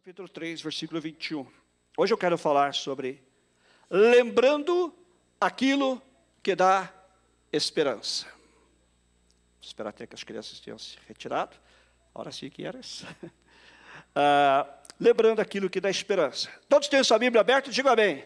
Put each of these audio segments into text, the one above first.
capítulo 3, versículo 21. Hoje eu quero falar sobre lembrando aquilo que dá esperança. Vou esperar até que as crianças tenham se retirado. Agora sim que era isso. Lembrando aquilo que dá esperança. Todos têm sua Bíblia aberta? Diga amém.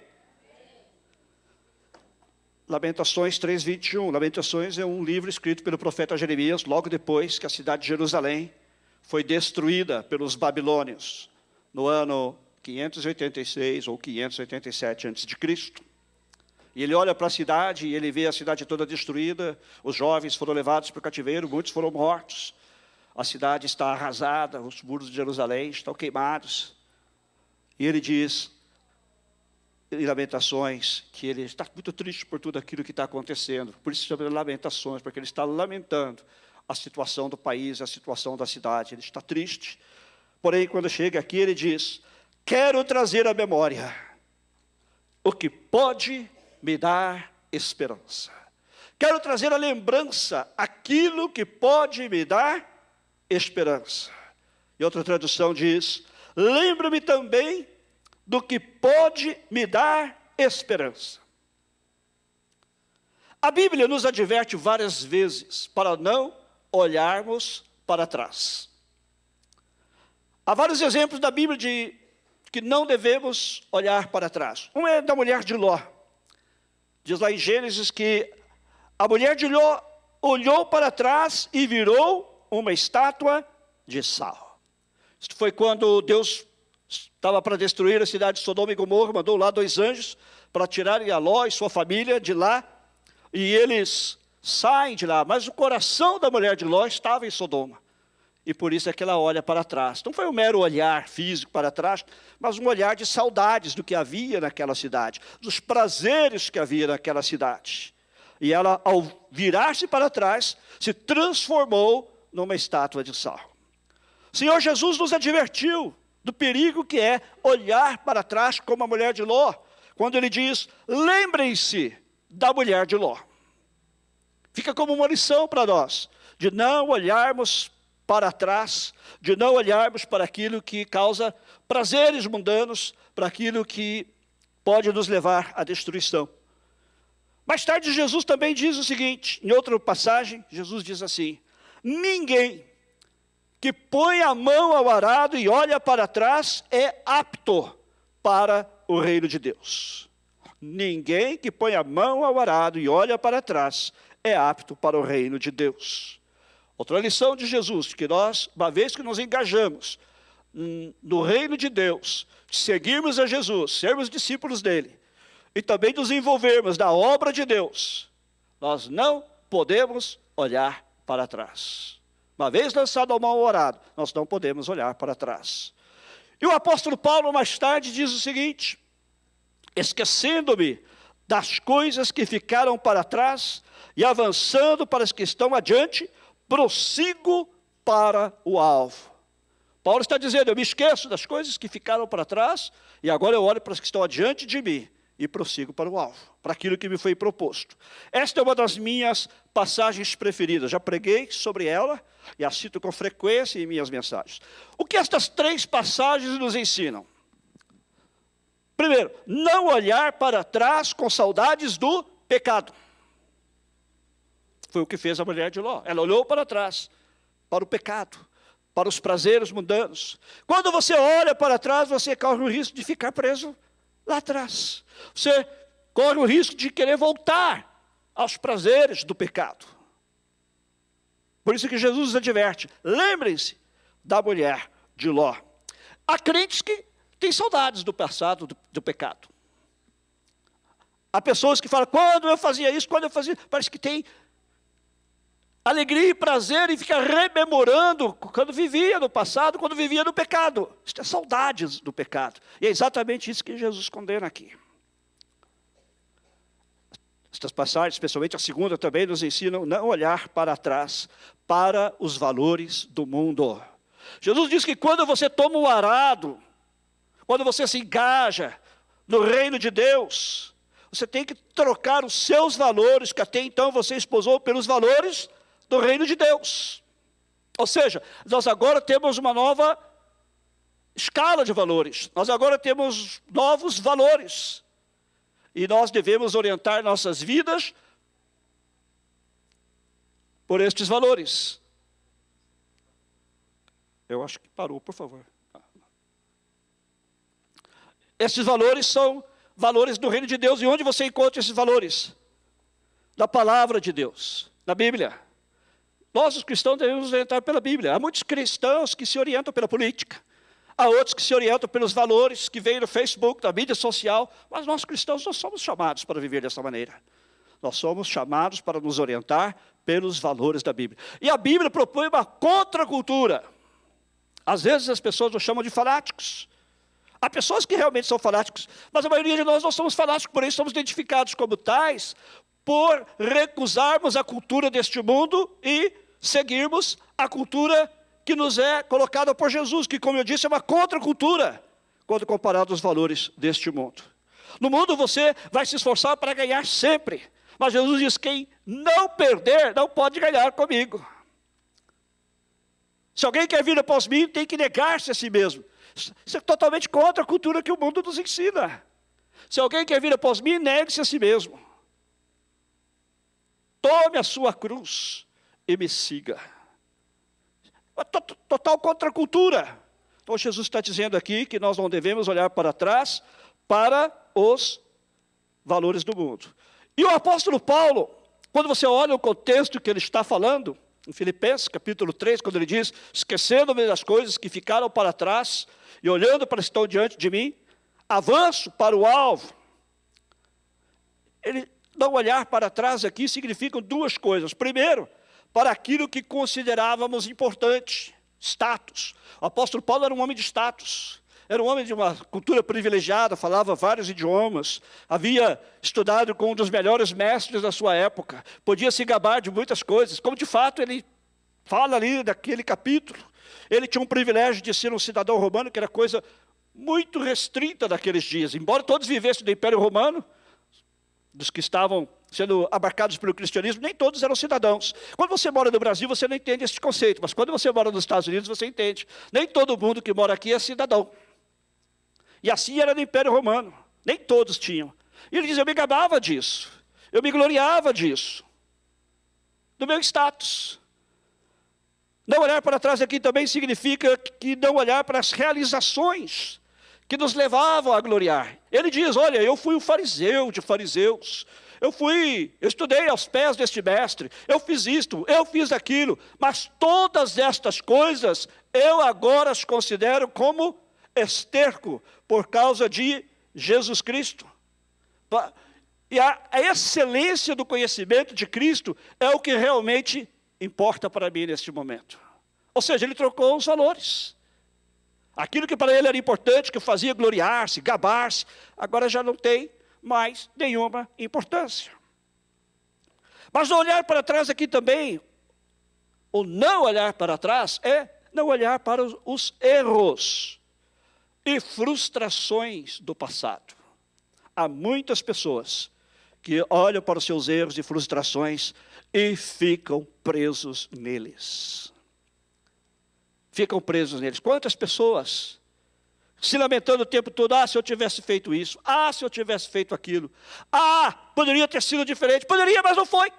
Lamentações 3, 21. Lamentações é um livro escrito pelo profeta Jeremias, logo depois que a cidade de Jerusalém foi destruída pelos babilônios, no ano 586 ou 587 a.C. E ele olha para a cidade e ele vê a cidade toda destruída, os jovens foram levados para o cativeiro, muitos foram mortos, a cidade está arrasada, os muros de Jerusalém estão queimados. E ele diz, em Lamentações, que ele está muito triste por tudo aquilo que está acontecendo. Por isso chama Lamentações, porque ele está lamentando a situação do país, a situação da cidade. Ele está triste. Porém, quando chega aqui, ele diz, quero trazer à memória o que pode me dar esperança. Quero trazer à lembrança aquilo que pode me dar esperança. E outra tradução diz, lembra-me também do que pode me dar esperança. A Bíblia nos adverte várias vezes para não olharmos para trás. Há vários exemplos da Bíblia de que não devemos olhar para trás. Um é da mulher de Ló. Diz lá em Gênesis que a mulher de Ló olhou para trás e virou uma estátua de sal. Isso foi quando Deus estava para destruir a cidade de Sodoma e Gomorra, mandou lá 2 anjos para tirarem a Ló e sua família de lá, e eles saem de lá, mas o coração da mulher de Ló estava em Sodoma, e por isso é que ela olha para trás. Não foi um mero olhar físico para trás, mas um olhar de saudades do que havia naquela cidade, dos prazeres que havia naquela cidade. E ela, ao virar-se para trás, se transformou numa estátua de sal. O Senhor Jesus nos advertiu do perigo que é olhar para trás como a mulher de Ló, quando ele diz, lembrem-se da mulher de Ló. Fica como uma lição para nós, de não olharmos para trás, de não olharmos para aquilo que causa prazeres mundanos, para aquilo que pode nos levar à destruição. Mais tarde Jesus também diz o seguinte, em outra passagem, Jesus diz assim, ninguém que põe a mão ao arado e olha para trás é apto para o reino de Deus. Ninguém que põe a mão ao arado e olha para trás é apto para o reino de Deus. Outra lição de Jesus, que nós, uma vez que nos engajamos no reino de Deus, seguirmos a Jesus, sermos discípulos dele, e também nos envolvermos na obra de Deus, nós não podemos olhar para trás. Uma vez lançado a mão ao arado, nós não podemos olhar para trás. E o apóstolo Paulo mais tarde diz o seguinte, esquecendo-me das coisas que ficaram para trás e avançando para as que estão adiante, prossigo para o alvo. Paulo está dizendo, eu me esqueço das coisas que ficaram para trás e agora eu olho para as que estão adiante de mim e prossigo para o alvo, para aquilo que me foi proposto. Esta é uma das minhas passagens preferidas, já preguei sobre ela e a cito com frequência em minhas mensagens. O que estas 3 passagens nos ensinam? Primeiro, não olhar para trás com saudades do pecado. Foi o que fez a mulher de Ló. Ela olhou para trás, para o pecado, para os prazeres mundanos. Quando você olha para trás, você corre o risco de ficar preso lá atrás. Você corre o risco de querer voltar aos prazeres do pecado. Por isso que Jesus nos adverte, lembrem-se da mulher de Ló. Há crentes que têm saudades do passado, do pecado. Há pessoas que falam, quando eu fazia isso, quando eu fazia, parece que tem alegria e prazer em ficar rememorando quando vivia no passado, quando vivia no pecado. Isso é saudades do pecado. E é exatamente isso que Jesus condena aqui. Estas passagens, especialmente a segunda, também nos ensinam não olhar para trás, para os valores do mundo. Jesus diz que quando você toma o arado, quando você se engaja no reino de Deus, você tem que trocar os seus valores, que até então você esposou, pelos valores do reino de Deus. Ou seja, nós agora temos uma nova escala de valores. Nós agora temos novos valores. E nós devemos orientar nossas vidas por estes valores. Eu acho que parou, por favor. Estes valores são valores do reino de Deus. E onde você encontra esses valores? Na palavra de Deus, na Bíblia. Nós, os cristãos, devemos nos orientar pela Bíblia. Há muitos cristãos que se orientam pela política. Há outros que se orientam pelos valores que vêm no Facebook, na mídia social. Mas nós, cristãos, não somos chamados para viver dessa maneira. Nós somos chamados para nos orientar pelos valores da Bíblia. E a Bíblia propõe uma contracultura. Às vezes as pessoas nos chamam de fanáticos. Há pessoas que realmente são fanáticos, mas a maioria de nós não somos fanáticos, porém somos identificados como tais por recusarmos a cultura deste mundo e seguirmos a cultura que nos é colocada por Jesus, que, como eu disse, é uma contracultura quando comparado aos valores deste mundo. No mundo você vai se esforçar para ganhar sempre, mas Jesus diz: quem não perder não pode ganhar comigo. Se alguém quer vir após mim, tem que negar-se a si mesmo. Isso é totalmente contra a cultura que o mundo nos ensina. Se alguém quer vir após mim, negue-se a si mesmo. Tome a sua cruz e me siga. Total contra a cultura. Então Jesus está dizendo aqui que nós não devemos olhar para trás para os valores do mundo. E o apóstolo Paulo, quando você olha o contexto que ele está falando, em Filipenses capítulo 3, quando ele diz: esquecendo-me das coisas que ficaram para trás e olhando para o que estão diante de mim, avanço para o alvo. Ele não olhar para trás aqui significa duas coisas. Primeiro, para aquilo que considerávamos importante, status. O apóstolo Paulo era um homem de status. Era um homem de uma cultura privilegiada, falava vários idiomas, havia estudado com um dos melhores mestres da sua época, podia se gabar de muitas coisas, como de fato ele fala ali naquele capítulo. Ele tinha um privilégio de ser um cidadão romano, que era coisa muito restrita naqueles dias. Embora todos vivessem do Império Romano, dos que estavam sendo abarcados pelo cristianismo, nem todos eram cidadãos. Quando você mora no Brasil, você não entende esse conceito, mas quando você mora nos Estados Unidos, você entende. Nem todo mundo que mora aqui é cidadão. E assim era no Império Romano. Nem todos tinham. E ele diz: eu me gabava disso. Eu me gloriava disso. Do meu status. Não olhar para trás aqui também significa que não olhar para as realizações que nos levavam a gloriar. Ele diz: olha, eu fui um fariseu de fariseus. Eu estudei aos pés deste mestre. Eu fiz isto, eu fiz aquilo. Mas todas estas coisas eu agora as considero como esterco por causa de Jesus Cristo. E a excelência do conhecimento de Cristo é o que realmente importa para mim neste momento. Ou seja, ele trocou os valores. Aquilo que para ele era importante, que fazia gloriar-se, gabar-se, agora já não tem mais nenhuma importância. Mas não olhar para trás aqui também, ou não olhar para trás, é não olhar para os erros e frustrações do passado. Há muitas pessoas que olham para os seus erros e frustrações e ficam presos neles. Ficam presos neles. Quantas pessoas se lamentando o tempo todo: se eu tivesse feito isso, se eu tivesse feito aquilo, poderia ter sido diferente, poderia, mas não foi.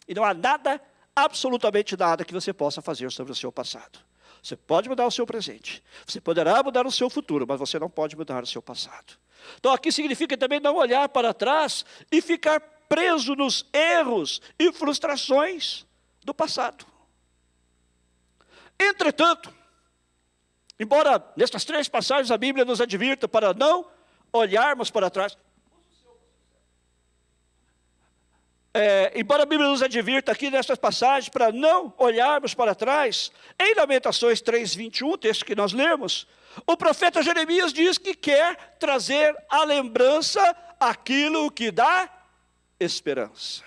E não há nada, absolutamente nada, que você possa fazer sobre o seu passado. Você pode mudar o seu presente, você poderá mudar o seu futuro, mas você não pode mudar o seu passado. Então aqui significa também não olhar para trás e ficar preso nos erros e frustrações do passado. Entretanto, embora nestas 3 passagens a Bíblia nos advirta para não olharmos para trás, embora a Bíblia nos advirta aqui nessas passagens para não olharmos para trás, em Lamentações 3:21, texto que nós lemos, o profeta Jeremias diz que quer trazer à lembrança aquilo que dá esperança.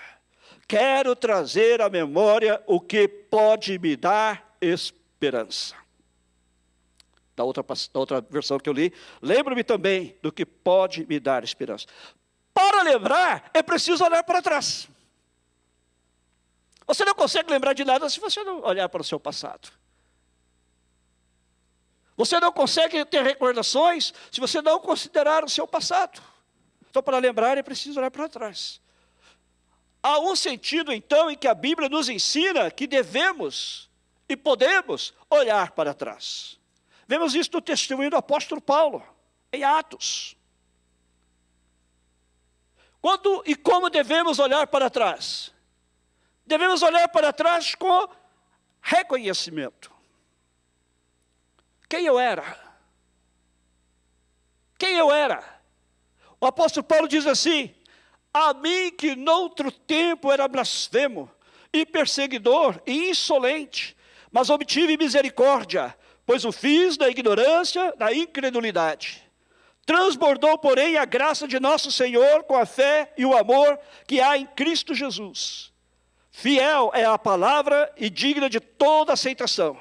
Quero trazer à memória o que pode me dar esperança. Da outra versão que eu li, lembro-me também do que pode me dar esperança. Para lembrar, é preciso olhar para trás. Você não consegue lembrar de nada se você não olhar para o seu passado. Você não consegue ter recordações se você não considerar o seu passado. Então, para lembrar, é preciso olhar para trás. Há um sentido, então, em que a Bíblia nos ensina que devemos e podemos olhar para trás. Vemos isso no testemunho do apóstolo Paulo, em Atos. Quando e como devemos olhar para trás? Devemos olhar para trás com reconhecimento. Quem eu era? Quem eu era? O apóstolo Paulo diz assim: a mim que noutro tempo era blasfemo, e perseguidor, e insolente, mas obtive misericórdia, pois o fiz na ignorância, na incredulidade. Transbordou, porém, a graça de nosso Senhor com a fé e o amor que há em Cristo Jesus. Fiel é a palavra e digna de toda aceitação,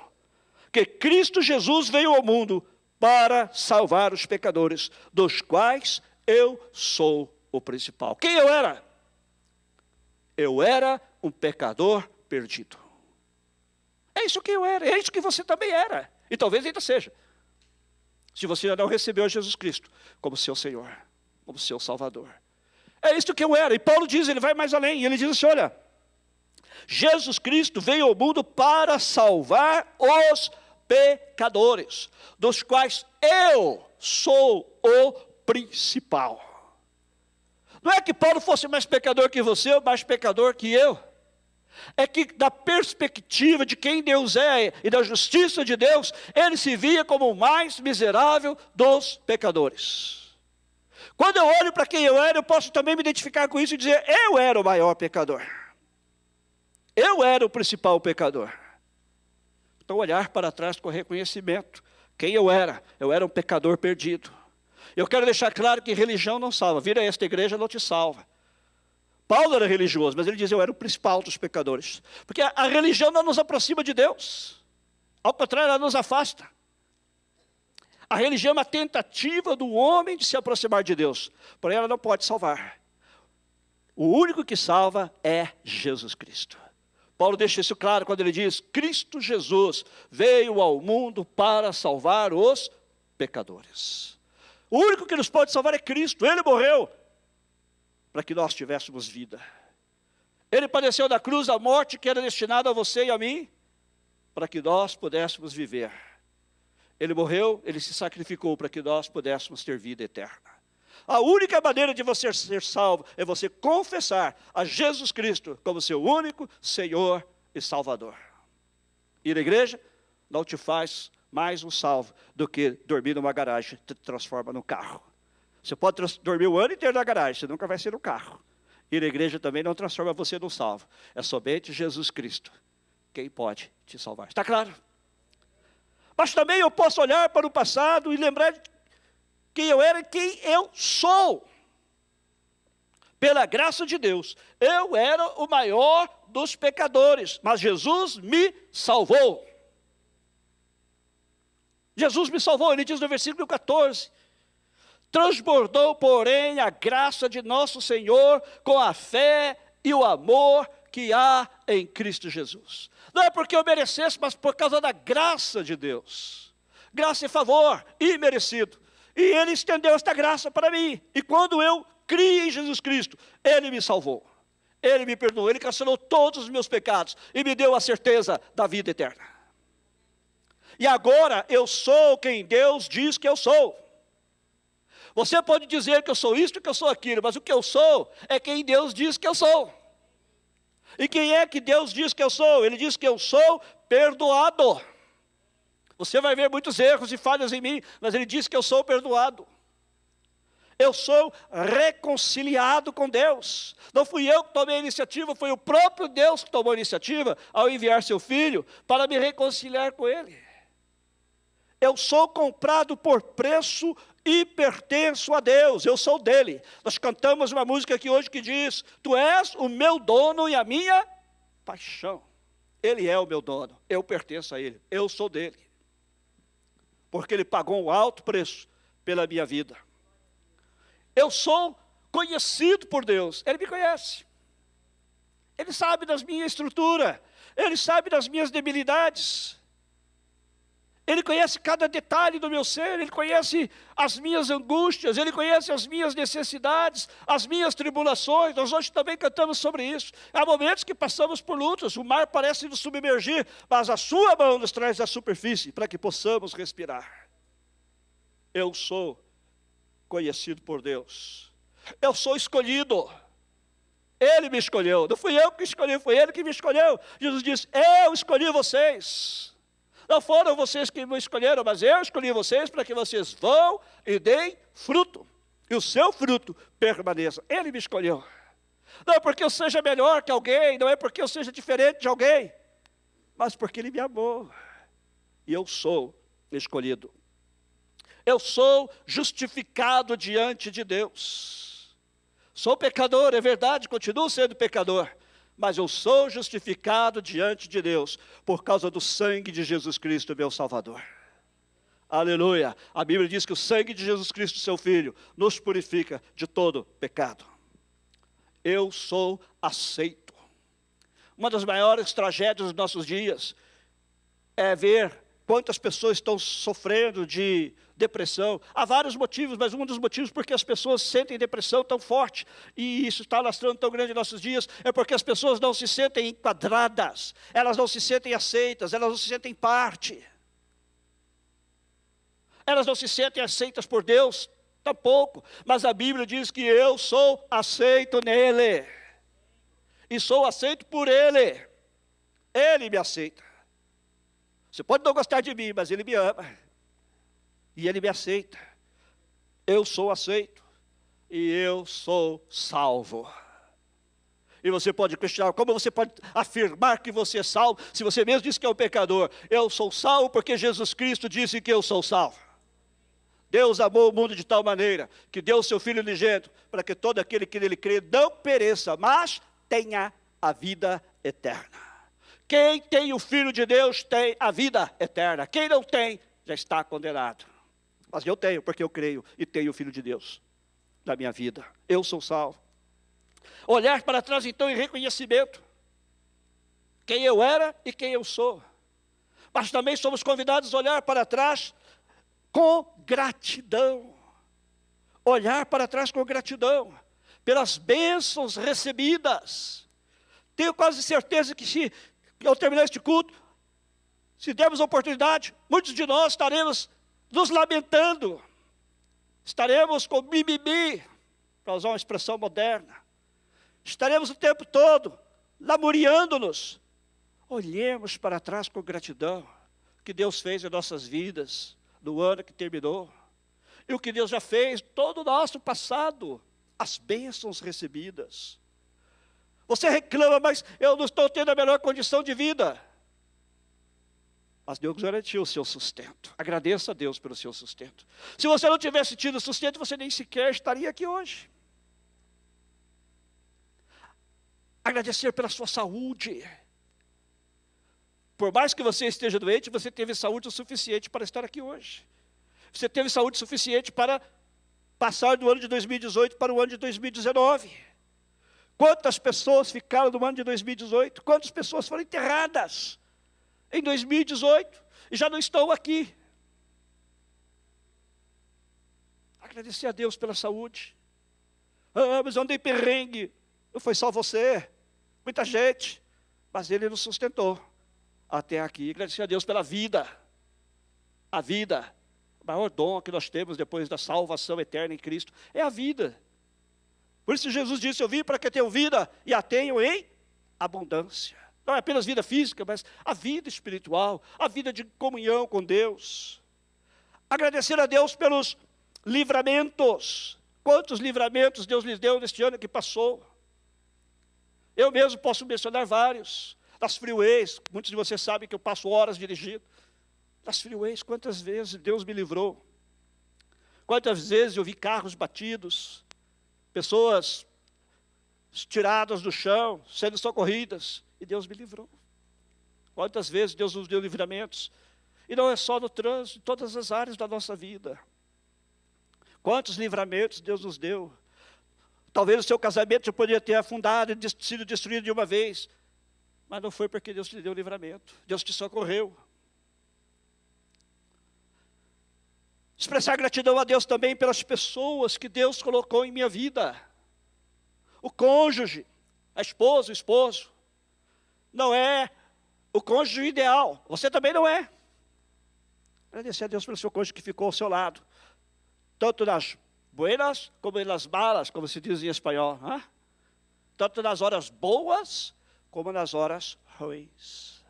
que Cristo Jesus veio ao mundo para salvar os pecadores, dos quais eu sou o principal. Quem eu era? Eu era um pecador perdido. É isso que eu era, é isso que você também era. E talvez ainda seja. Se você ainda não recebeu Jesus Cristo como seu Senhor, como seu Salvador. É isso que eu era. E Paulo diz, ele vai mais além. Ele diz assim, olha, Jesus Cristo veio ao mundo para salvar os pecadores, dos quais eu sou o principal. Não é que Paulo fosse mais pecador que você ou mais pecador que eu. É que da perspectiva de quem Deus é e da justiça de Deus, ele se via como o mais miserável dos pecadores. Quando eu olho para quem eu era, eu posso também me identificar com isso e dizer, eu era o maior pecador. Eu era o principal pecador. Então olhar para trás com reconhecimento. Quem eu era um pecador perdido. Eu quero deixar claro que religião não salva. Vir a esta igreja não te salva. Paulo era religioso, mas ele dizia, eu era o principal dos pecadores. Porque a religião não nos aproxima de Deus. Ao contrário, ela nos afasta. A religião é uma tentativa do homem de se aproximar de Deus. Porém, ela não pode salvar. O único que salva é Jesus Cristo. Paulo deixa isso claro quando ele diz, Cristo Jesus veio ao mundo para salvar os pecadores. O único que nos pode salvar é Cristo. Ele morreu para que nós tivéssemos vida. Ele padeceu da cruz a morte que era destinada a você e a mim, para que nós pudéssemos viver. Ele morreu, ele se sacrificou para que nós pudéssemos ter vida eterna. A única maneira de você ser salvo é você confessar a Jesus Cristo como seu único Senhor e Salvador. Ir à igreja não te faz mais um salvo do que dormir numa garagem, te transforma num carro. Você pode dormir o ano inteiro na garagem, você nunca vai ser um carro. Ir à igreja também não transforma você num salvo. É somente Jesus Cristo quem pode te salvar. Está claro? Mas também eu posso olhar para o passado e lembrar de quem eu era e quem eu sou. Pela graça de Deus, eu era o maior dos pecadores, mas Jesus me salvou. Jesus me salvou, ele diz no versículo 14, transbordou, porém, a graça de nosso Senhor com a fé e o amor que há em Cristo Jesus. Não é porque eu merecesse, mas por causa da graça de Deus. Graça e favor, imerecido. E ele estendeu esta graça para mim. E quando eu criei em Jesus Cristo, ele me salvou. Ele me perdoou, ele cancelou todos os meus pecados e me deu a certeza da vida eterna. E agora eu sou quem Deus diz que eu sou. Você pode dizer que eu sou isto, que eu sou aquilo, mas o que eu sou é quem Deus diz que eu sou. E quem é que Deus diz que eu sou? Ele diz que eu sou perdoado. Você vai ver muitos erros e falhas em mim, mas ele diz que eu sou perdoado. Eu sou reconciliado com Deus. Não fui eu que tomei a iniciativa, foi o próprio Deus que tomou a iniciativa ao enviar seu Filho para me reconciliar com Ele. Eu sou comprado por preço e pertenço a Deus, eu sou dele. Nós cantamos uma música aqui hoje que diz, tu és o meu dono e a minha paixão. Ele é o meu dono, eu pertenço a ele, eu sou dele. Porque ele pagou um alto preço pela minha vida. Eu sou conhecido por Deus, ele me conhece. Ele sabe das minhas estruturas, ele sabe das minhas debilidades. Ele conhece cada detalhe do meu ser, Ele conhece as minhas angústias, Ele conhece as minhas necessidades, as minhas tribulações. Nós hoje também cantamos sobre isso. Há momentos que passamos por lutas, o mar parece nos submergir, mas a sua mão nos traz à superfície para que possamos respirar. Eu sou conhecido por Deus. Eu sou escolhido. Ele me escolheu. Não fui eu que escolhi, foi Ele que me escolheu. Jesus disse, eu escolhi vocês. Não foram vocês que me escolheram, mas eu escolhi vocês para que vocês vão e deem fruto. E o seu fruto permaneça. Ele me escolheu. Não é porque eu seja melhor que alguém, não é porque eu seja diferente de alguém, mas porque Ele me amou. E eu sou escolhido. Eu sou justificado diante de Deus. Sou pecador, é verdade, continuo sendo pecador. Mas eu sou justificado diante de Deus por causa do sangue de Jesus Cristo, meu Salvador. Aleluia. A Bíblia diz que o sangue de Jesus Cristo, seu Filho, nos purifica de todo pecado. Eu sou aceito. Uma das maiores tragédias dos nossos dias é ver quantas pessoas estão sofrendo de depressão. Há vários motivos, mas um dos motivos porque as pessoas sentem depressão tão forte, e isso está alastrando tão grande em nossos dias, é porque as pessoas não se sentem enquadradas, elas não se sentem aceitas, elas não se sentem parte. Elas não se sentem aceitas por Deus, tampouco, mas a Bíblia diz que eu sou aceito nele, e sou aceito por Ele. Ele me aceita. Você pode não gostar de mim, mas Ele me ama. E Ele me aceita. Eu sou aceito. E eu sou salvo. E você pode questionar, como você pode afirmar que você é salvo, se você mesmo diz que é um pecador? Eu sou salvo porque Jesus Cristo disse que eu sou salvo. Deus amou o mundo de tal maneira, que deu o seu Filho unigênito, para que todo aquele que nele crê não pereça, mas tenha a vida eterna. Quem tem o Filho de Deus tem a vida eterna. Quem não tem, já está condenado. Mas eu tenho, porque eu creio e tenho o Filho de Deus na minha vida. Eu sou salvo. Olhar para trás então em reconhecimento. Quem eu era e quem eu sou. Mas também somos convidados a olhar para trás com gratidão. Olhar para trás com gratidão. Pelas bênçãos recebidas. Tenho quase certeza que se ao terminar este culto, se dermos a oportunidade, muitos de nós estaremos nos lamentando, estaremos com mimimi, para usar uma expressão moderna, estaremos o tempo todo lamuriando-nos. Olhemos para trás com gratidão, o que Deus fez em nossas vidas, no ano que terminou, e o que Deus já fez todo o nosso passado, as bênçãos recebidas. Você reclama, mas eu não estou tendo a melhor condição de vida. Mas Deus garantiu o seu sustento. Agradeça a Deus pelo seu sustento. Se você não tivesse tido sustento, você nem sequer estaria aqui hoje. Agradecer pela sua saúde. Por mais que você esteja doente, você teve saúde o suficiente para estar aqui hoje. Você teve saúde suficiente para passar do ano de 2018 para o ano de 2019. Quantas pessoas ficaram no ano de 2018? Quantas pessoas foram enterradas em 2018 e já não estão aqui? Agradecer a Deus pela saúde. Mas eu andei perrengue. Não foi só você, muita gente, mas Ele nos sustentou até aqui. Agradecer a Deus pela vida. A vida, o maior dom que nós temos depois da salvação eterna em Cristo, é a vida. Por isso Jesus disse, eu vim para que tenham vida e a tenham em abundância. Não é apenas vida física, mas a vida espiritual, a vida de comunhão com Deus. Agradecer a Deus pelos livramentos. Quantos livramentos Deus lhes deu neste ano que passou? Eu mesmo posso mencionar vários. Das freeways, muitos de vocês sabem que eu passo horas dirigindo. Das freeways, quantas vezes Deus me livrou? Quantas vezes eu vi carros batidos, pessoas tiradas do chão, sendo socorridas, e Deus me livrou. Quantas vezes Deus nos deu livramentos, e não é só no trânsito, em todas as áreas da nossa vida. Quantos livramentos Deus nos deu. Talvez o seu casamento já poderia ter afundado e sido destruído de uma vez, mas não foi porque Deus te deu livramento, Deus te socorreu. Expressar gratidão a Deus também pelas pessoas que Deus colocou em minha vida. O cônjuge, a esposa, o esposo, não é o cônjuge ideal. Você também não é. Agradecer a Deus pelo seu cônjuge que ficou ao seu lado. Tanto nas buenas como nas malas, como se diz em espanhol. Hein? Tanto nas horas boas como nas horas ruins.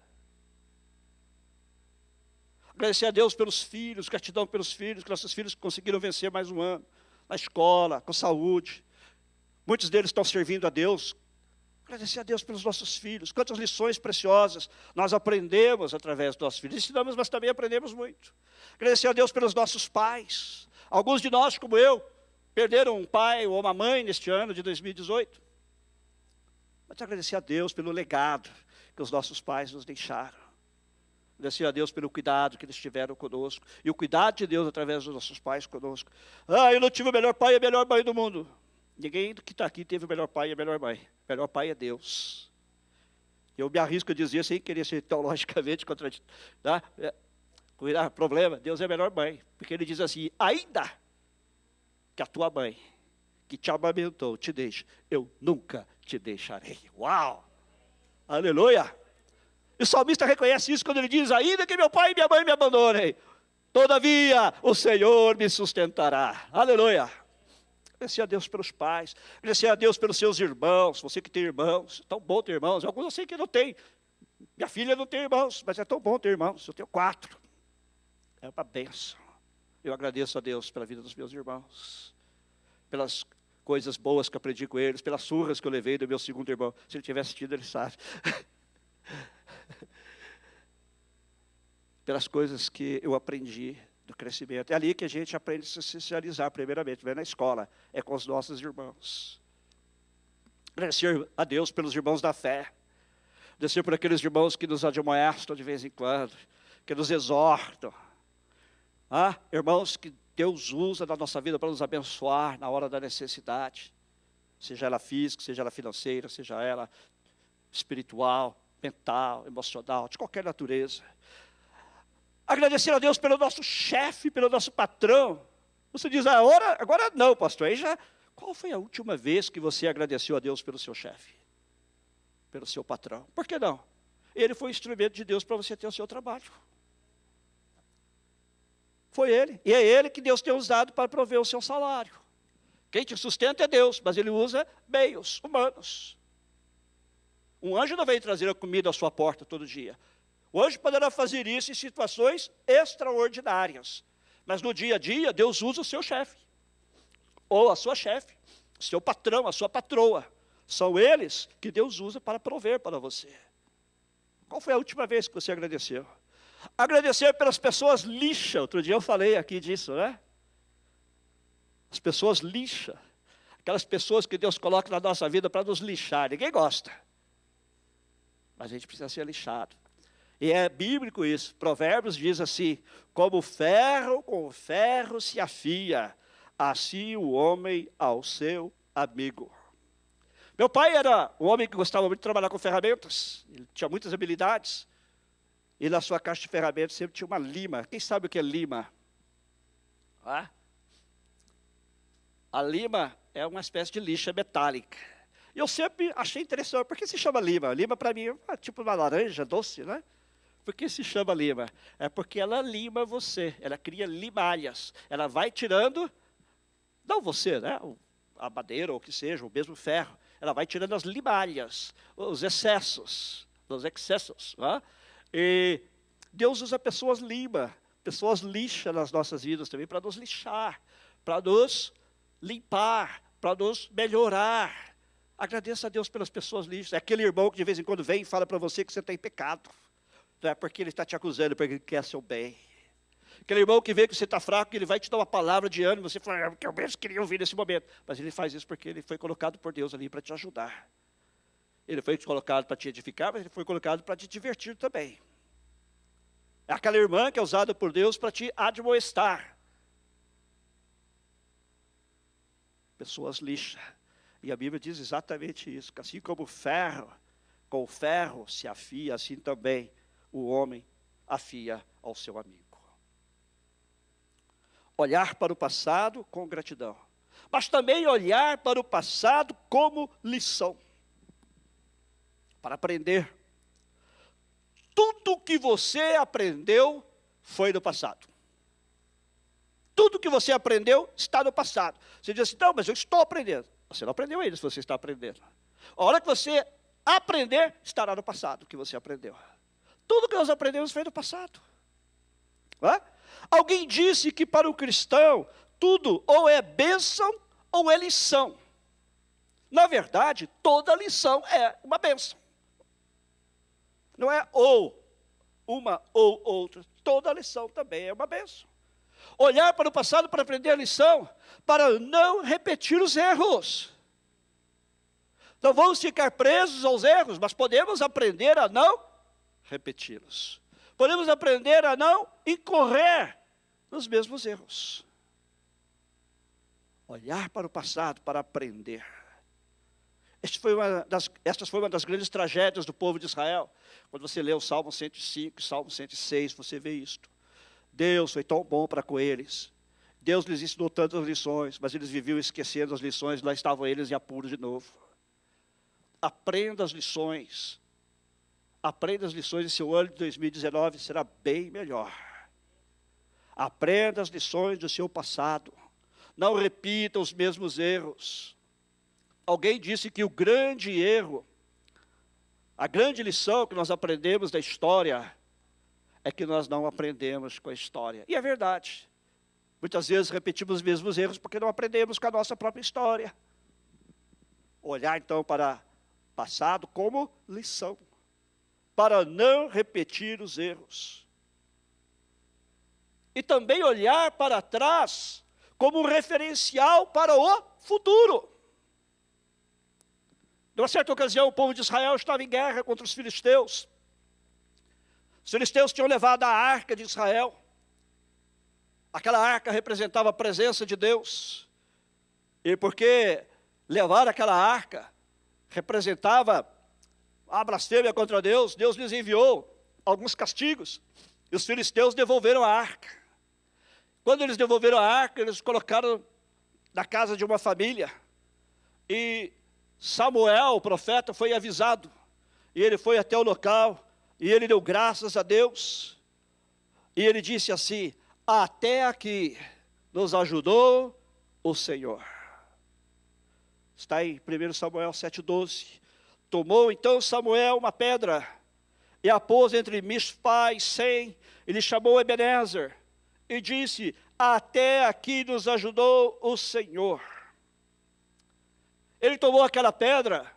Agradecer a Deus pelos filhos, gratidão pelos filhos, que nossos filhos conseguiram vencer mais um ano. Na escola, com saúde. Muitos deles estão servindo a Deus. Agradecer a Deus pelos nossos filhos. Quantas lições preciosas nós aprendemos através dos nossos filhos. Ensinamos, mas também aprendemos muito. Agradecer a Deus pelos nossos pais. Alguns de nós, como eu, perderam um pai ou uma mãe neste ano de 2018. Mas agradecer a Deus pelo legado que os nossos pais nos deixaram. Agradecer a Deus pelo cuidado que eles tiveram conosco. E o cuidado de Deus através dos nossos pais conosco. Eu não tive o melhor pai e a melhor mãe do mundo. Ninguém que está aqui teve o melhor pai e a melhor mãe. O melhor pai é Deus. Eu me arrisco a dizer, sem querer ser teologicamente contraditório, tá? Cuidar, problema, Deus é a melhor mãe. Porque ele diz assim, ainda que a tua mãe, que te amamentou, te deixe, eu nunca te deixarei. Uau! Aleluia! E o salmista reconhece isso quando ele diz, ainda que meu pai e minha mãe me abandonem, todavia o Senhor me sustentará. Aleluia! Agradecer a Deus pelos pais, agradecer a Deus pelos seus irmãos, você que tem irmãos, é tão bom ter irmãos, alguns eu sei que não tem, minha filha não tem irmãos, mas é tão bom ter irmãos, eu tenho 4, é uma bênção. Eu agradeço a Deus pela vida dos meus irmãos, pelas coisas boas que eu aprendi com eles, pelas surras que eu levei do meu segundo irmão, se ele tivesse tido ele sabe, pelas coisas que eu aprendi, do crescimento. É ali que a gente aprende a se socializar, primeiramente, não é na escola, é com os nossos irmãos. Agradecer a Deus pelos irmãos da fé, agradecer por aqueles irmãos que nos admoestam de vez em quando, que nos exortam. Irmãos que Deus usa na nossa vida para nos abençoar na hora da necessidade, seja ela física, seja ela financeira, seja ela espiritual, mental, emocional, de qualquer natureza. Agradecer a Deus pelo nosso chefe, pelo nosso patrão. Você diz, agora não, pastor. Aí já, qual foi a última vez que você agradeceu a Deus pelo seu chefe? Pelo seu patrão? Por que não? Ele foi instrumento de Deus para você ter o seu trabalho. Foi ele. E é ele que Deus tem usado para prover o seu salário. Quem te sustenta é Deus, mas ele usa meios humanos. Um anjo não vem trazer a comida à sua porta todo dia. O anjo poderá fazer isso em situações extraordinárias. Mas no dia a dia, Deus usa o seu chefe. Ou a sua chefe. O seu patrão, a sua patroa. São eles que Deus usa para prover para você. Qual foi a última vez que você agradeceu? Agradecer pelas pessoas lixa. Outro dia eu falei aqui disso, né? As pessoas lixa. Aquelas pessoas que Deus coloca na nossa vida para nos lixar. Ninguém gosta. Mas a gente precisa ser lixado. E é bíblico isso. Provérbios diz assim, como ferro com ferro se afia, assim o homem ao seu amigo. Meu pai era um homem que gostava muito de trabalhar com ferramentas. Ele tinha muitas habilidades. E na sua caixa de ferramentas sempre tinha uma lima. Quem sabe o que é lima? A lima é uma espécie de lixa metálica. E eu sempre achei interessante. Por que se chama lima? Lima para mim é tipo uma laranja doce, né? Por que se chama lima? É porque ela lima você, ela cria limalhas. Ela vai tirando, não você, né? A madeira ou o que seja, o mesmo ferro. Ela vai tirando as limalhas, os excessos. Né? E Deus usa pessoas lima, pessoas lixa nas nossas vidas também para nos lixar, para nos limpar, para nos melhorar. Agradeça a Deus pelas pessoas lixas. É aquele irmão que de vez em quando vem e fala para você que você está em pecado. Não é porque ele está te acusando, porque ele quer seu bem. Aquele irmão que vê que você está fraco, ele vai te dar uma palavra de ânimo, você fala, que eu mesmo queria ouvir nesse momento. Mas ele faz isso porque ele foi colocado por Deus ali para te ajudar. Ele foi colocado para te edificar, mas ele foi colocado para te divertir também. É aquela irmã que é usada por Deus para te admoestar. Pessoas lixas. E a Bíblia diz exatamente isso, que assim como o ferro, com o ferro se afia, assim também o homem afia ao seu amigo. Olhar para o passado com gratidão. Mas também olhar para o passado como lição. Para aprender. Tudo que você aprendeu foi no passado. Tudo que você aprendeu está no passado. Você diz assim, não, mas eu estou aprendendo. Você não aprendeu ainda se você está aprendendo. A hora que você aprender, estará no passado o que você aprendeu. Tudo que nós aprendemos foi no passado. Não é? Alguém disse que para o cristão, tudo ou é bênção ou é lição. Na verdade, toda lição é uma bênção. Não é ou uma ou outra. Toda lição também é uma bênção. Olhar para o passado para aprender a lição, para não repetir os erros. Não vamos ficar presos aos erros, mas podemos aprender a não repeti-los. Podemos aprender a não incorrer nos mesmos erros. Olhar para o passado para aprender. Esta foi uma das grandes tragédias do povo de Israel. Quando você lê o Salmo 105 e Salmo 106, você vê isto. Deus foi tão bom para com eles. Deus lhes ensinou tantas lições, mas eles viviam esquecendo as lições, lá estavam eles em apuros de novo. Aprenda as lições. Aprenda as lições e seu ano de 2019 será bem melhor. Aprenda as lições do seu passado. Não repita os mesmos erros. Alguém disse que o grande erro, a grande lição que nós aprendemos da história, é que nós não aprendemos com a história. E é verdade. Muitas vezes repetimos os mesmos erros porque não aprendemos com a nossa própria história. Olhar então para o passado como lição, para não repetir os erros. E também olhar para trás como um referencial para o futuro. Numa certa ocasião, o povo de Israel estava em guerra contra os filisteus. Os filisteus tinham levado a arca de Israel. Aquela arca representava a presença de Deus. E porque levar aquela arca representava a blasfêmia contra Deus, Deus lhes enviou alguns castigos. E os filisteus devolveram a arca. Quando eles devolveram a arca, eles colocaram na casa de uma família. E Samuel, o profeta, foi avisado. E ele foi até o local. E ele deu graças a Deus. E ele disse assim, até aqui nos ajudou o Senhor. Está em 1 Samuel 7,12. Tomou então Samuel uma pedra, e a pôs entre Mispá e Sem, e lhe chamou Ebenezer, e disse, até aqui nos ajudou o Senhor. Ele tomou aquela pedra,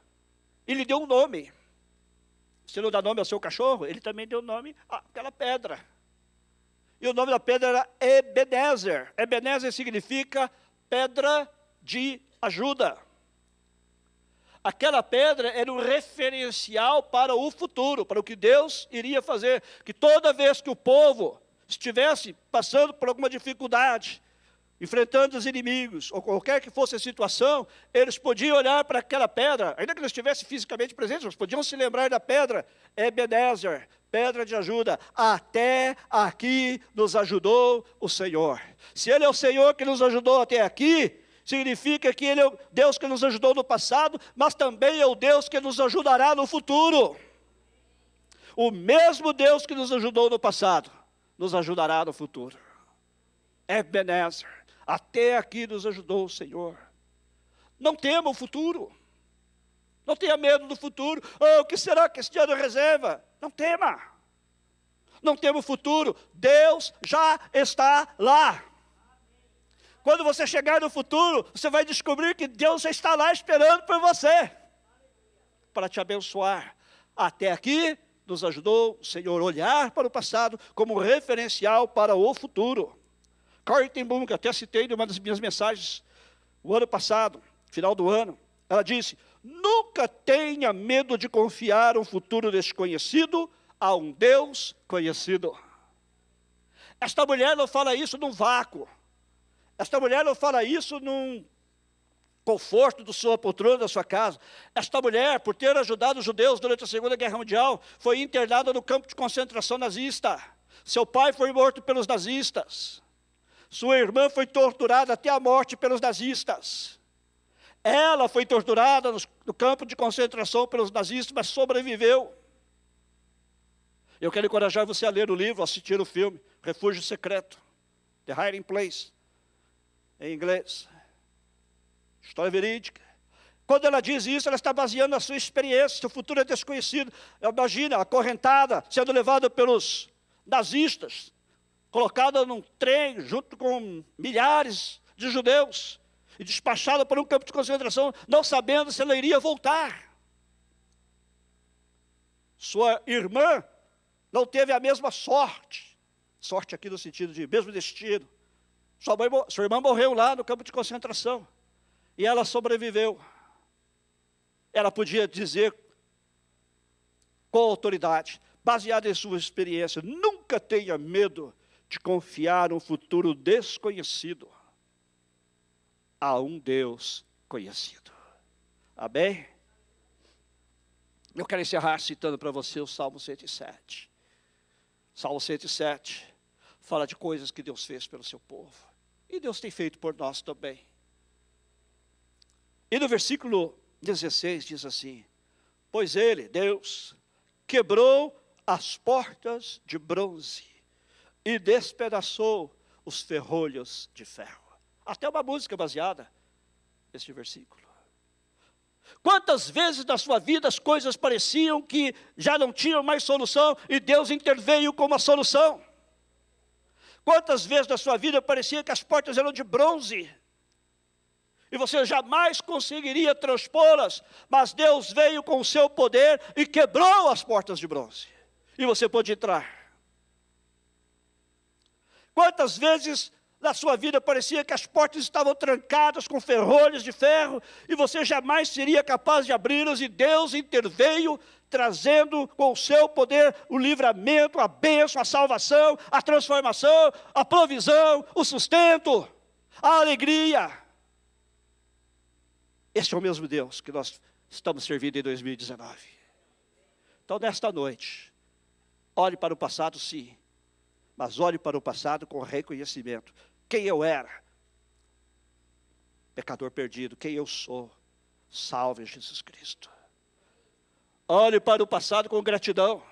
e lhe deu um nome. Você não dá nome ao seu cachorro? Ele também deu nome àquela pedra. E o nome da pedra era Ebenezer. Ebenezer significa pedra de ajuda. Aquela pedra era um referencial para o futuro, para o que Deus iria fazer. Que toda vez que o povo estivesse passando por alguma dificuldade, enfrentando os inimigos, ou qualquer que fosse a situação, eles podiam olhar para aquela pedra, ainda que não estivessem fisicamente presentes, mas podiam se lembrar da pedra, Ebenezer, pedra de ajuda. Até aqui nos ajudou o Senhor. Se Ele é o Senhor que nos ajudou até aqui, significa que Ele é o Deus que nos ajudou no passado, mas também é o Deus que nos ajudará no futuro. O mesmo Deus que nos ajudou no passado, nos ajudará no futuro. Ebenezer, até aqui nos ajudou o Senhor. Não tema o futuro. Não tenha medo do futuro. Oh, o que será que este ano reserva? Não tema. Não tema o futuro. Deus já está lá. Quando você chegar no futuro, você vai descobrir que Deus já está lá esperando por você, para te abençoar. Até aqui nos ajudou o Senhor a olhar para o passado como referencial para o futuro. Corrie ten Boom, que até citei em uma das minhas mensagens, o ano passado, final do ano, ela disse, nunca tenha medo de confiar um futuro desconhecido a um Deus conhecido. Esta mulher não fala isso num vácuo. Esta mulher não fala isso num conforto da sua poltrona, da sua casa. Esta mulher, por ter ajudado os judeus durante a Segunda Guerra Mundial, foi internada no campo de concentração nazista. Seu pai foi morto pelos nazistas. Sua irmã foi torturada até a morte pelos nazistas. Ela foi torturada no campo de concentração pelos nazistas, mas sobreviveu. Eu quero encorajar você a ler o livro, a assistir o filme, Refúgio Secreto, The Hiding Place, em inglês. História verídica. Quando ela diz isso, ela está baseando na sua experiência, seu futuro é desconhecido. Imagina, acorrentada, sendo levada pelos nazistas, colocada num trem junto com milhares de judeus, e despachada para um campo de concentração, não sabendo se ela iria voltar. Sua irmã não teve a mesma sorte aqui no sentido de mesmo destino. Sua irmã morreu lá no campo de concentração, e ela sobreviveu. Ela podia dizer com autoridade, baseada em sua experiência, nunca tenha medo de confiar um futuro desconhecido a um Deus conhecido. Amém? Eu quero encerrar citando para você o Salmo 107. Salmo 107 fala de coisas que Deus fez pelo seu povo. E Deus tem feito por nós também. E no versículo 16 diz assim: pois ele, Deus, quebrou as portas de bronze e despedaçou os ferrolhos de ferro. Até uma música baseada neste versículo. Quantas vezes na sua vida as coisas pareciam que já não tinham mais solução e Deus interveio com uma solução? Quantas vezes na sua vida parecia que as portas eram de bronze e você jamais conseguiria transpô-las, mas Deus veio com o seu poder e quebrou as portas de bronze e você pôde entrar? Quantas vezes na sua vida parecia que as portas estavam trancadas com ferrolhos de ferro e você jamais seria capaz de abri-las, e Deus interveio, trazendo com o seu poder o livramento, a bênção, a salvação, a transformação, a provisão, o sustento, a alegria. Este é o mesmo Deus que nós estamos servindo em 2019. Então, nesta noite, olhe para o passado, sim, mas olhe para o passado com reconhecimento. Quem eu era? Pecador perdido. Quem eu sou? Salve Jesus Cristo. Olhe para o passado com gratidão.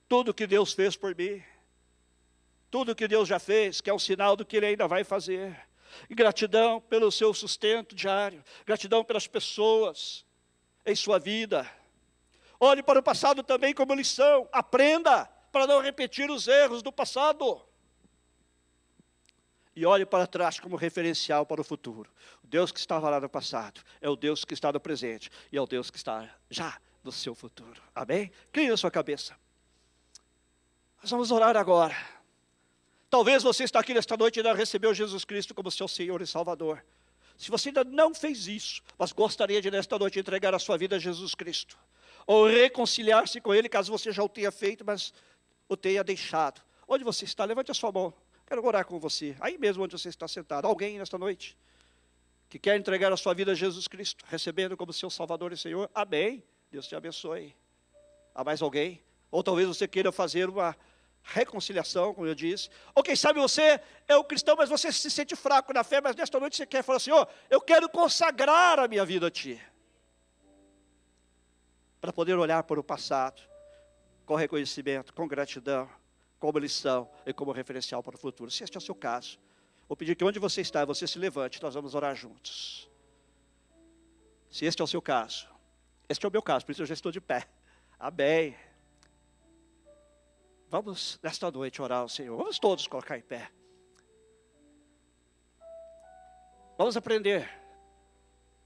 Tudo que Deus fez por mim. Tudo que Deus já fez, que é um sinal do que Ele ainda vai fazer. E gratidão pelo seu sustento diário. Gratidão pelas pessoas em sua vida. Olhe para o passado também como lição. Aprenda para não repetir os erros do passado. E olhe para trás como referencial para o futuro. O Deus que estava lá no passado é o Deus que está no presente e é o Deus que está já no seu futuro. Amém? Crie na sua cabeça. Nós vamos orar agora. Talvez você está aqui nesta noite e ainda recebeu Jesus Cristo como seu Senhor e Salvador. Se você ainda não fez isso, mas gostaria de nesta noite entregar a sua vida a Jesus Cristo, ou reconciliar-se com Ele, caso você já o tenha feito, mas o tenha deixado. Onde você está? Levante a sua mão. Quero orar com você, aí mesmo onde você está sentado. Alguém nesta noite que quer entregar a sua vida a Jesus Cristo, recebendo como seu Salvador e Senhor? Amém. Deus te abençoe. Há mais alguém? Ou talvez você queira fazer uma reconciliação, como eu disse. Ou quem sabe você é um cristão, mas você se sente fraco na fé, mas nesta noite você quer falar assim: eu quero consagrar a minha vida a Ti. Para poder olhar para o passado, com reconhecimento, com gratidão, como lição e como referencial para o futuro. Se este é o seu caso, vou pedir que onde você está, você se levante, nós vamos orar juntos. Se este é o seu caso, este é o meu caso, por isso eu já estou de pé. Amém. Vamos nesta noite orar ao Senhor, vamos todos colocar em pé. Vamos aprender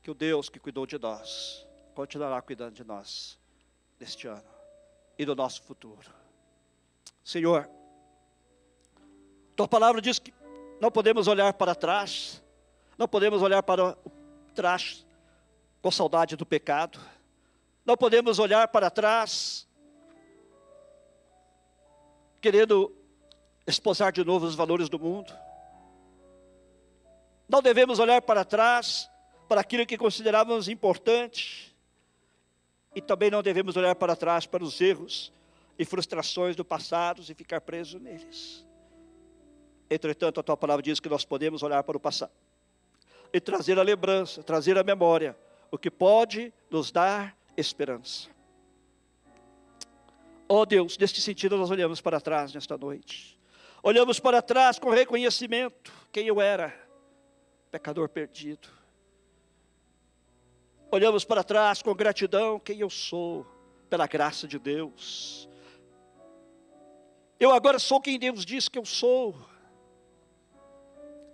que o Deus que cuidou de nós, continuará cuidando de nós, neste ano e do nosso futuro. Senhor, Tua palavra diz que não podemos olhar para trás, não podemos olhar para trás com saudade do pecado, não podemos olhar para trás querendo esposar de novo os valores do mundo. Não devemos olhar para trás para aquilo que considerávamos importante, e também não devemos olhar para trás para os erros e frustrações do passado e ficar preso neles. Entretanto, a tua palavra diz que nós podemos olhar para o passado e trazer a lembrança, trazer a memória, o que pode nos dar esperança. Ó Deus, neste sentido nós olhamos para trás nesta noite. Olhamos para trás com reconhecimento, quem eu era, pecador perdido. Olhamos para trás com gratidão, quem eu sou, pela graça de Deus. Eu agora sou quem Deus diz que eu sou.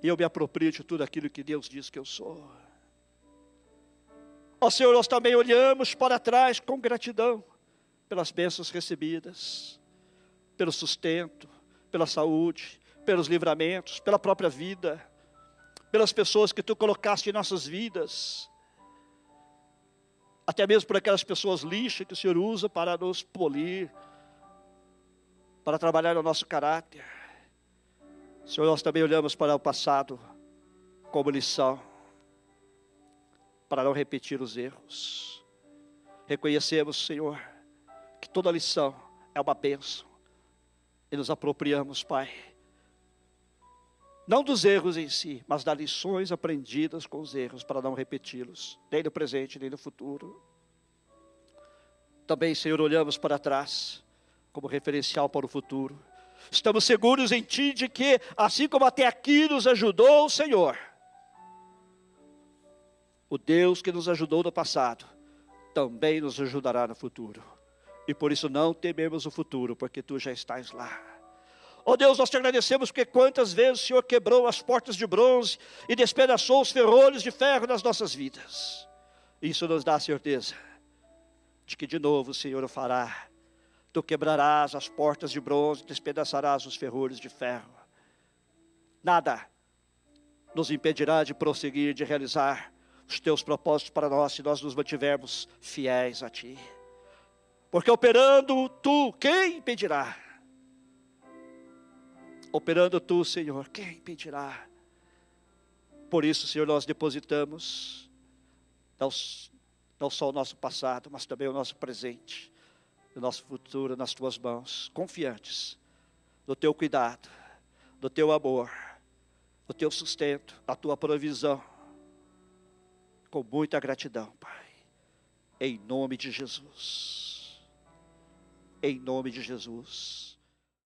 E eu me aproprio de tudo aquilo que Deus diz que eu sou. Ó Senhor, nós também olhamos para trás com gratidão, pelas bênçãos recebidas, pelo sustento, pela saúde, pelos livramentos, pela própria vida, pelas pessoas que Tu colocaste em nossas vidas, até mesmo por aquelas pessoas lixo que o Senhor usa para nos polir, para trabalhar no nosso caráter. Senhor, nós também olhamos para o passado como lição, para não repetir os erros. Reconhecemos, Senhor, que toda lição é uma bênção, e nos apropriamos, Pai, não dos erros em si, mas das lições aprendidas com os erros, para não repeti-los, nem no presente, nem no futuro. Também, Senhor, olhamos para trás, como referencial para o futuro. Estamos seguros em Ti de que, assim como até aqui nos ajudou o Senhor, o Deus que nos ajudou no passado, também nos ajudará no futuro. E por isso não tememos o futuro, porque Tu já estás lá. Ó Deus, nós Te agradecemos porque quantas vezes o Senhor quebrou as portas de bronze e despedaçou os ferrolhos de ferro nas nossas vidas. Isso nos dá a certeza de que de novo o Senhor o fará. Tu quebrarás as portas de bronze, despedaçarás os ferrolhos de ferro. Nada nos impedirá de prosseguir, de realizar os Teus propósitos para nós, se nós nos mantivermos fiéis a Ti. Porque operando Tu, quem impedirá? Operando Tu, Senhor, quem impedirá? Por isso, Senhor, nós depositamos não só o nosso passado, mas também o nosso presente, o nosso futuro nas Tuas mãos, confiantes do Teu cuidado, do Teu amor, do Teu sustento, da Tua provisão, com muita gratidão, Pai, em nome de Jesus. Em nome de Jesus.